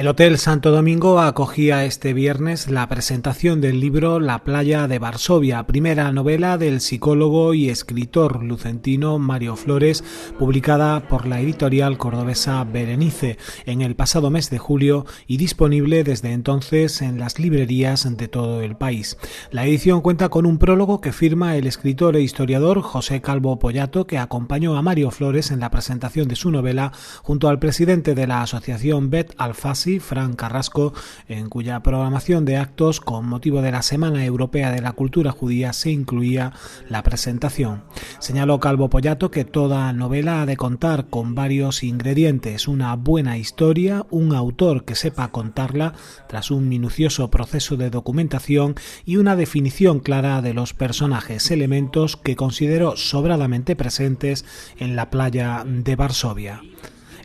El Hotel Santo Domingo acogía este viernes la presentación del libro La playa de Varsovia, primera novela del psicólogo y escritor lucentino Mario Flores, publicada por la editorial cordobesa Berenice en el pasado mes de julio y disponible desde entonces en las librerías de todo el país. La edición cuenta con un prólogo que firma el escritor e historiador José Calvo Pollato, que acompañó a Mario Flores en la presentación de su novela junto al presidente de la asociación Bet Alfasi, Fran Carrasco, en cuya programación de actos con motivo de la Semana Europea de la Cultura Judía se incluía la presentación. Señaló Calvo Pollato que toda novela ha de contar con varios ingredientes: una buena historia, un autor que sepa contarla tras un minucioso proceso de documentación y una definición clara de los personajes, elementos que consideró sobradamente presentes en La playa de Varsovia.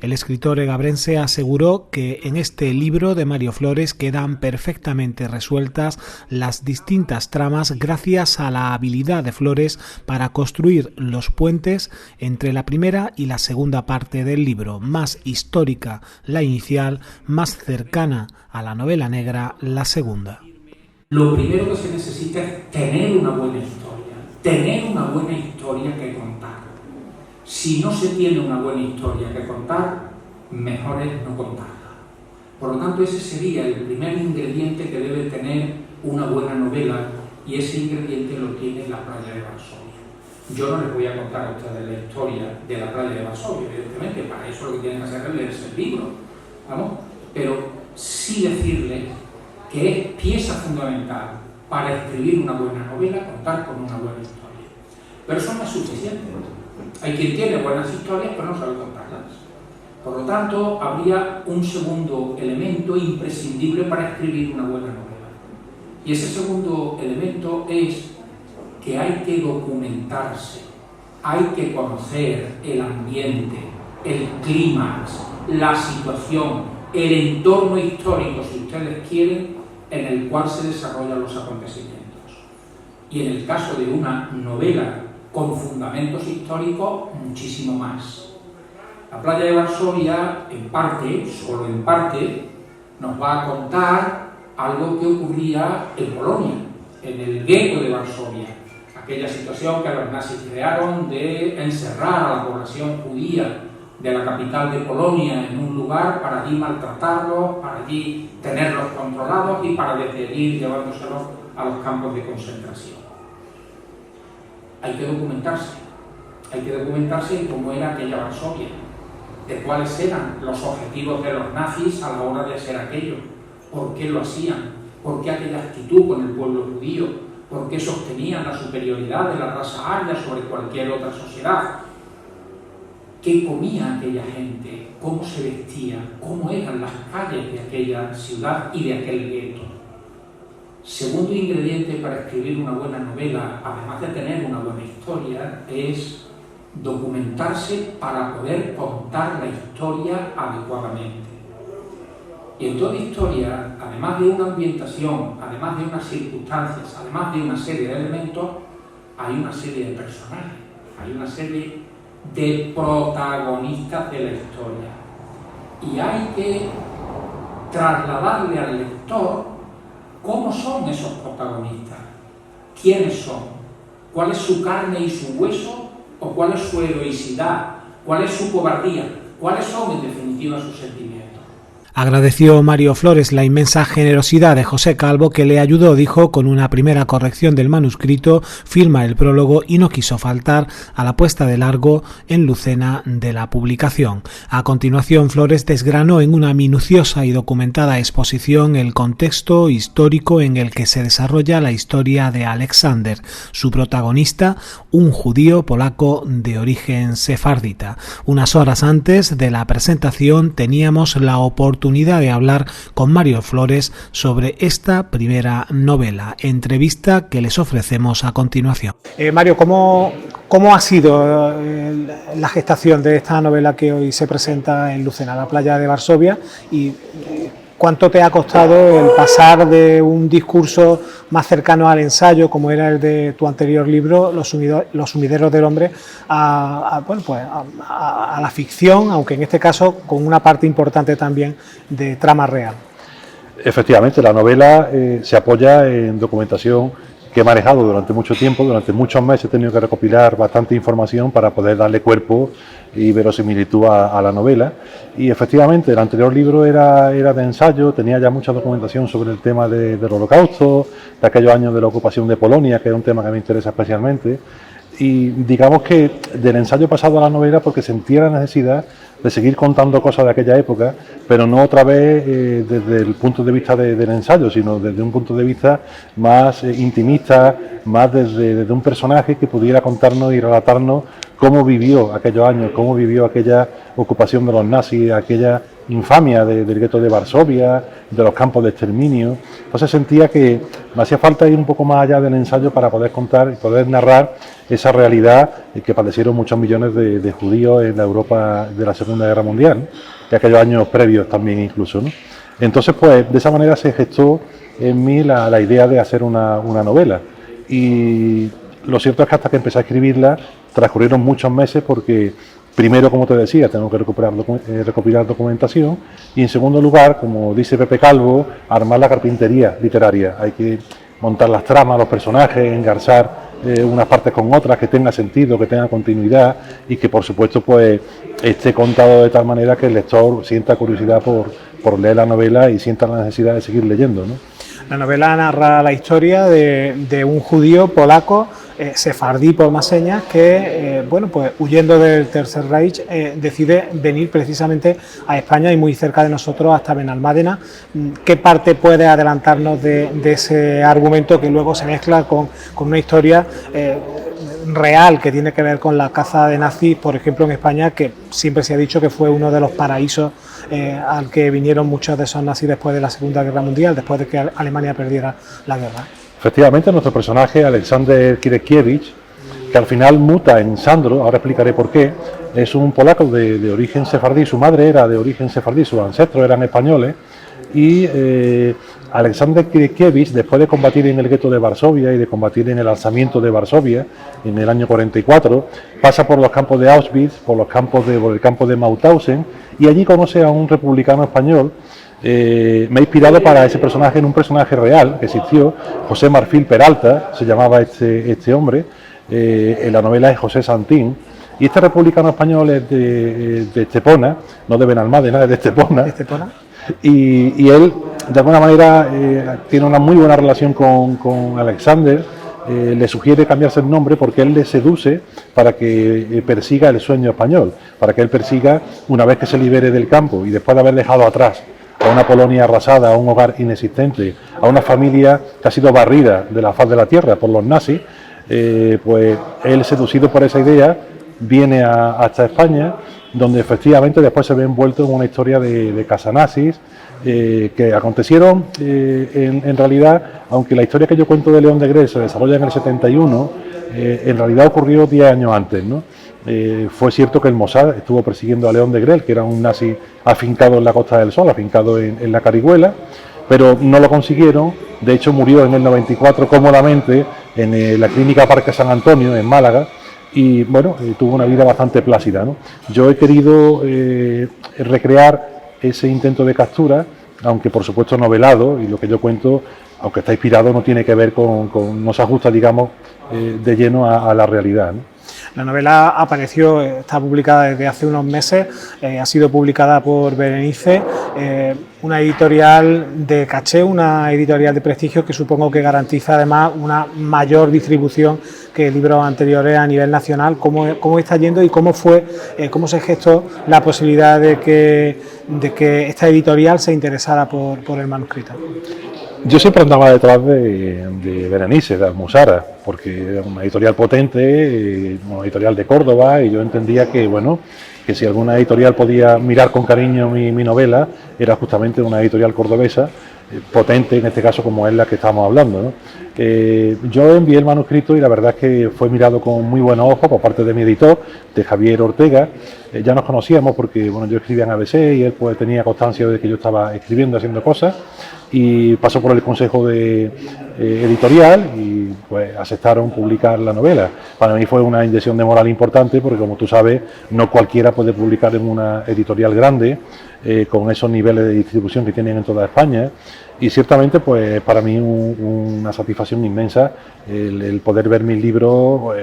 El escritor egabrense aseguró que en este libro de Mario Flores quedan perfectamente resueltas las distintas tramas gracias a la habilidad de Flores para construir los puentes entre la primera y la segunda parte del libro, más histórica la inicial, más cercana a la novela negra la segunda. Lo primero que se necesita es tener una buena historia que contar. Si no se tiene una buena historia que contar, mejor es no contarla. Por lo tanto, ese sería el primer ingrediente que debe tener una buena novela, y ese ingrediente lo tiene La playa de Varsovia. Yo no les voy a contar a ustedes la historia de La playa de Varsovia, evidentemente, para eso lo que tienen que hacer es leerse el libro, ¿vamos? Pero sí decirles que es pieza fundamental para escribir una buena novela contar con una buena historia. Pero eso no es suficiente. Hay quien tiene buenas historias pero no sabe contarlas. Por lo tanto, habría un segundo elemento imprescindible para escribir una buena novela. Y ese segundo elemento es que hay que documentarse, hay que conocer el ambiente, el clímax, la situación, el entorno histórico, si ustedes quieren, en el cual se desarrollan los acontecimientos. Y en el caso de una novela con fundamentos históricos, muchísimo más. La playa de Varsovia, en parte, solo en parte, nos va a contar algo que ocurría en Polonia, en el gueto de Varsovia, aquella situación que los nazis crearon de encerrar a la población judía de la capital de Polonia en un lugar para allí maltratarlos, para allí tenerlos controlados y para desde allí llevándoselos a los campos de concentración. Hay que documentarse en cómo era aquella Varsovia, de cuáles eran los objetivos de los nazis a la hora de hacer aquello, por qué lo hacían, por qué aquella actitud con el pueblo judío, por qué sostenían la superioridad de la raza aria sobre cualquier otra sociedad, qué comía aquella gente, cómo se vestía, cómo eran las calles de aquella ciudad y de aquel gueto. Segundo ingrediente para escribir una buena novela, además de tener una buena historia, es documentarse para poder contar la historia adecuadamente. Y en toda historia, además de una ambientación, además de unas circunstancias, además de una serie de elementos, hay una serie de personajes, hay una serie de protagonistas de la historia. Y hay que trasladarle al lector cómo son esos protagonistas, quiénes son, cuál es su carne y su hueso, o cuál es su heroicidad, cuál es su cobardía, cuáles son en definitiva sus sentimientos. Agradeció Mario Flores la inmensa generosidad de José Calvo, que le ayudó, dijo, con una primera corrección del manuscrito, firma el prólogo y no quiso faltar a la puesta de largo en Lucena de la publicación. A continuación, Flores desgranó en una minuciosa y documentada exposición el contexto histórico en el que se desarrolla la historia de Alexander, su protagonista, un judío polaco de origen sefardita. Unas horas antes de la presentación teníamos la oportunidad de hablar con Mario Flores sobre esta primera novela, entrevista que les ofrecemos a continuación. Mario, ¿cómo ha sido la gestación de esta novela que hoy se presenta en Lucena, La playa de Varsovia? Y ¿Cuánto te ha costado el pasar de un discurso más cercano al ensayo, como era el de tu anterior libro, Los sumideros del hombre, a la ficción, aunque en este caso con una parte importante también de trama real? Efectivamente, la novela se apoya en documentación que he manejado durante mucho tiempo, durante muchos meses he tenido que recopilar bastante información para poder darle cuerpo y verosimilitud a la novela. Y efectivamente, el anterior libro era de ensayo, tenía ya mucha documentación sobre el tema del Holocausto, de aquellos años de la ocupación de Polonia, que es un tema que me interesa especialmente. Y digamos que del ensayo pasado a la novela, porque sentía la necesidad de seguir contando cosas de aquella época, pero no otra vez desde el punto de vista del ensayo, sino desde un punto de vista más intimista, más desde un personaje que pudiera contarnos y relatarnos cómo vivió aquellos años, cómo vivió aquella ocupación de los nazis, aquella infamia del gueto de Varsovia, de los campos de exterminio. Entonces sentía que me hacía falta ir un poco más allá del ensayo para poder contar y poder narrar esa realidad que padecieron muchos millones de judíos en la Europa de la Segunda Guerra Mundial, y aquellos años previos también incluso, ¿no? Entonces, pues de esa manera se gestó en mí la idea de hacer una novela. Y lo cierto es que hasta que empecé a escribirla transcurrieron muchos meses porque, primero, como te decía, tengo que recopilar documentación y, en segundo lugar, como dice Pepe Calvo, armar la carpintería literaria. Hay que montar las tramas, los personajes, engarzar unas partes con otras, que tenga sentido, que tenga continuidad y que, por supuesto, pues esté contado de tal manera que el lector sienta curiosidad por leer la novela y sienta la necesidad de seguir leyendo, ¿no? La novela narra la historia de un judío polaco, sefardí por más señas, que pues huyendo del Tercer Reich decide venir precisamente a España y muy cerca de nosotros hasta Benalmádena. ¿Qué parte puede adelantarnos de ese argumento que luego se mezcla con una historia real que tiene que ver con la caza de nazis, por ejemplo, en España, que siempre se ha dicho que fue uno de los paraísos al que vinieron muchos de esos nazis después de la Segunda Guerra Mundial, después de que Alemania perdiera la guerra? Efectivamente, nuestro personaje, Aleksander Kirekiewicz, que al final muta en Sandro, ahora explicaré por qué, es un polaco de origen sefardí, su madre era de origen sefardí, sus ancestros eran españoles, y Aleksander Kirekiewicz, después de combatir en el gueto de Varsovia y de combatir en el alzamiento de Varsovia en el año 44, pasa por los campos de Auschwitz, por el campo de Mauthausen, y allí conoce a un republicano español. Me ha inspirado para ese personaje en un personaje real que existió, José Marfil Peralta, se llamaba este hombre, en la novela es José Santín, y este republicano español es de Estepona, no de Benalmádena, es de Estepona. Y él, de alguna manera, tiene una muy buena relación con Aleksander, le sugiere cambiarse el nombre porque él le seduce para que persiga el sueño español, para que él persiga, una vez que se libere del campo y después de haber dejado atrás a una Polonia arrasada, a un hogar inexistente, a una familia que ha sido barrida de la faz de la tierra por los nazis, pues él, seducido por esa idea, viene hasta España, donde efectivamente después se ve envuelto en una historia de casanazis que acontecieron en realidad, aunque la historia que yo cuento de León de Grel se desarrolla en el 71, en realidad ocurrió 10 años antes, ¿no? Fue cierto que el Mossad estuvo persiguiendo a León de Grel, que era un nazi afincado en la Costa del Sol, afincado en la Carihuela, pero no lo consiguieron. De hecho, murió en el 94 cómodamente en la clínica Parque San Antonio, en Málaga, y bueno, tuvo una vida bastante plácida, ¿no? Yo he querido recrear ese intento de captura, aunque por supuesto novelado, y lo que yo cuento, aunque está inspirado, no tiene que ver no se ajusta, digamos, de lleno a la realidad, ¿no? La novela está publicada desde hace unos meses, ha sido publicada por Berenice, una editorial de caché, una editorial de prestigio que supongo que garantiza además una mayor distribución que libros anteriores a nivel nacional. ¿Cómo está yendo y cómo se gestó la posibilidad de que esta editorial se interesara por el manuscrito? Yo siempre andaba detrás de Berenice, de Almuzara, porque era una editorial potente, una editorial de Córdoba, y yo entendía que, bueno, que si alguna editorial podía mirar con cariño mi novela, era justamente una editorial cordobesa, potente en este caso como es la que estamos hablando, ¿no? Yo envié el manuscrito y la verdad es que fue mirado con muy buenos ojos por parte de mi editor, de Javier Ortega. Ya nos conocíamos porque bueno, yo escribía en ABC y él pues tenía constancia de que yo estaba escribiendo, haciendo cosas, y pasó por el consejo editorial y pues aceptaron publicar la novela. Para mí fue una inyección de moral importante porque, como tú sabes, no cualquiera puede publicar en una editorial grande con esos niveles de distribución que tienen en toda España. Y ciertamente, pues para mí una satisfacción inmensa el poder ver mis libros.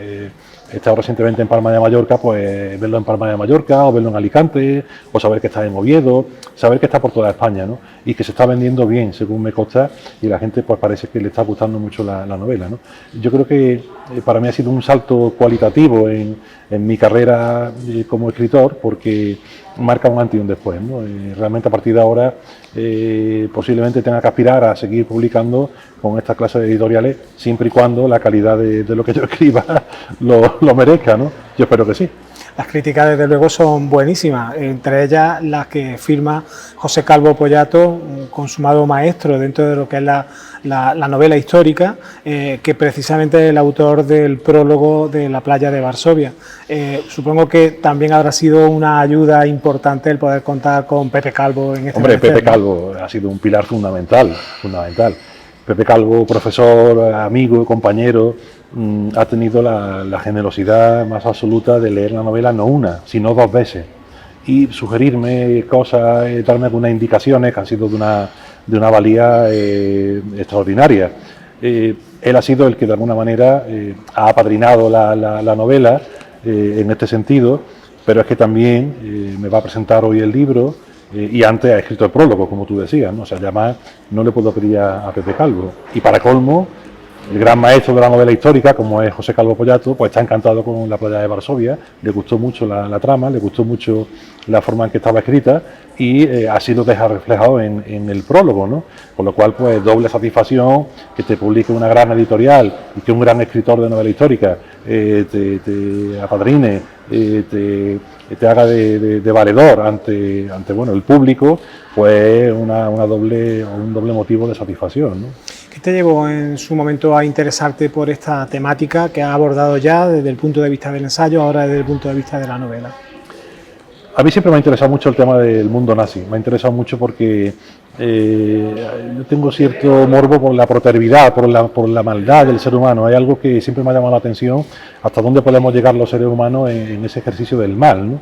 He estado recientemente en Palma de Mallorca, pues verlo en Palma de Mallorca, o verlo en Alicante, o saber que está en Oviedo, saber que está por toda España, ¿no? Y que se está vendiendo bien, según me consta, y la gente pues parece que le está gustando mucho la novela, ¿no? Yo creo que para mí ha sido un salto cualitativo en mi carrera como escritor, porque marca un antes y un después, ¿no? Realmente a partir de ahora posiblemente tenga que aspirar a seguir publicando con esta clase de editoriales, siempre y cuando la calidad de lo que yo escriba lo merezca, ¿no? Yo espero que sí. Las críticas, desde luego, son buenísimas, entre ellas las que firma José Calvo Pollato, un consumado maestro dentro de lo que es la novela histórica, que precisamente es el autor del prólogo de La playa de Varsovia. Supongo que también habrá sido una ayuda importante el poder contar con Pepe Calvo en este Hombre, menester, Pepe Calvo ha sido un pilar fundamental. Pepe Calvo, profesor, amigo, compañero, ha tenido la generosidad más absoluta de leer la novela no una, sino 2 veces, y sugerirme cosas, darme algunas indicaciones que han sido de una valía extraordinaria. Él ha sido el que de alguna manera ha apadrinado la novela en este sentido, pero es que también me va a presentar hoy el libro. Y antes ha escrito el prólogo, como tú decías, ¿no? O sea, ya más no le puedo pedir a Pepe Calvo. Y para colmo, el gran maestro de la novela histórica, como es José Calvo Pollato, pues está encantado con La playa de Varsovia, le gustó mucho la trama, le gustó mucho la forma en que estaba escrita, y así lo deja reflejado en el prólogo, ¿no? Con lo cual, pues doble satisfacción que te publique una gran editorial y que un gran escritor de novela histórica te apadrine, te haga de valedor ante bueno, el público, pues un doble motivo de satisfacción, ¿no? ¿Qué te llevó en su momento a interesarte por esta temática que ha abordado ya desde el punto de vista del ensayo, ahora desde el punto de vista de la novela? A mí siempre me ha interesado mucho el tema del mundo nazi, me ha interesado mucho porque yo tengo cierto morbo por la protervidad, por la maldad del ser humano. Hay algo que siempre me ha llamado la atención, hasta dónde podemos llegar los seres humanos en ese ejercicio del mal, ¿no?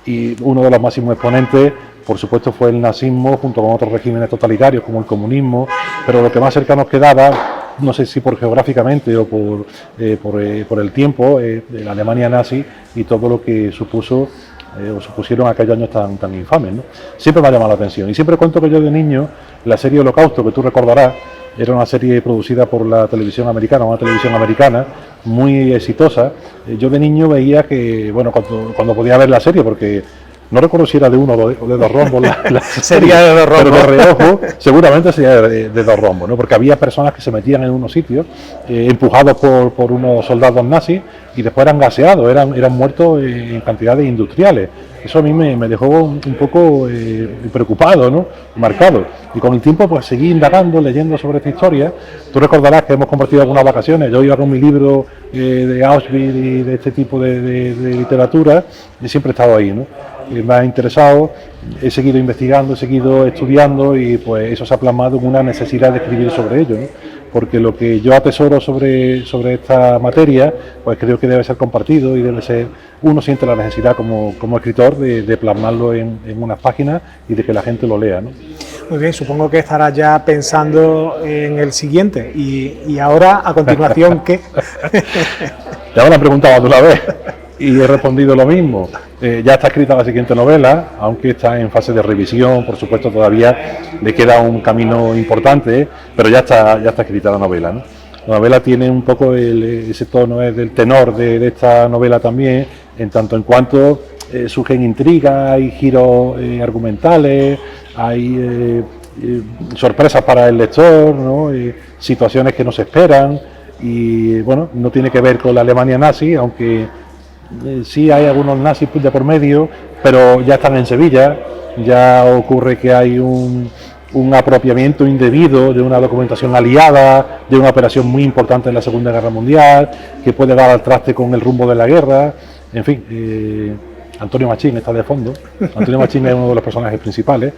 Y uno de los máximos exponentes, por supuesto, fue el nazismo, junto con otros regímenes totalitarios como el comunismo, pero lo que más cerca nos quedaba, no sé si por geográficamente o por el tiempo, la Alemania nazi y todo lo que supuso o supusieron aquellos años tan infames, ¿no? Siempre me ha llamado la atención y siempre cuento que yo de niño, la serie Holocausto, que tú recordarás, era una serie producida por la televisión americana, una televisión americana muy exitosa. Yo de niño veía que, bueno, cuando podía ver la serie, porque no recuerdo si era de 1 o de 2 rombos la Sería de 2 rombos. Pero de reojo seguramente sería de 2 rombos, ¿no? Porque había personas que se metían en unos sitios empujados por unos soldados nazis y después eran gaseados, eran muertos en cantidades industriales. Eso a mí me dejó un poco preocupado, ¿no? Marcado. Y con el tiempo pues seguí indagando, leyendo sobre esta historia. Tú recordarás que hemos compartido algunas vacaciones. Yo iba con mi libro de Auschwitz y de este tipo de literatura y siempre he estado ahí, ¿no? Me ha interesado, he seguido investigando, he seguido estudiando y pues eso se ha plasmado en una necesidad de escribir sobre ello, ¿no? Porque lo que yo atesoro sobre esta materia, pues creo que debe ser compartido y debe ser, uno siente la necesidad como escritor de plasmarlo en unas páginas y de que la gente lo lea, ¿no? Muy bien, supongo que estarás ya pensando en el siguiente y ahora, a continuación, ¿qué? Ya me lo han preguntado una vez y he respondido lo mismo. Ya está escrita la siguiente novela, aunque está en fase de revisión, por supuesto todavía le queda un camino importante, pero ya está escrita la novela, ¿no? La novela tiene un poco ese tono del tenor de esta novela también, en tanto en cuanto surgen intrigas, hay giros argumentales, hay sorpresas para el lector, ¿no? Situaciones que no se esperan y bueno, no tiene que ver con la Alemania nazi, aunque sí hay algunos nazis de por medio, pero ya están en Sevilla, ya ocurre que hay un un apropiamiento indebido de una documentación aliada, de una operación muy importante en la Segunda Guerra Mundial, que puede dar al traste con el rumbo de la guerra, en fin. Antonio Machín está de fondo. Antonio Machín es uno de los personajes principales.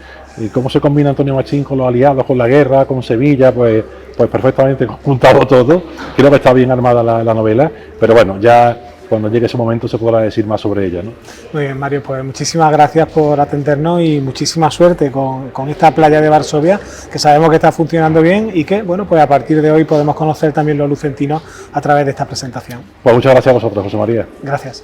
¿Cómo se combina Antonio Machín con los aliados, con la guerra, con Sevilla? Pues perfectamente juntado todo. Creo que está bien armada la novela, pero bueno, ya cuando llegue ese momento se podrá decir más sobre ella, ¿no? Muy bien, Mario, pues muchísimas gracias por atendernos y muchísima suerte con esta playa de Varsovia, que sabemos que está funcionando bien y que, bueno, pues a partir de hoy podemos conocer también los lucentinos a través de esta presentación. Pues muchas gracias a vosotros, José María. Gracias.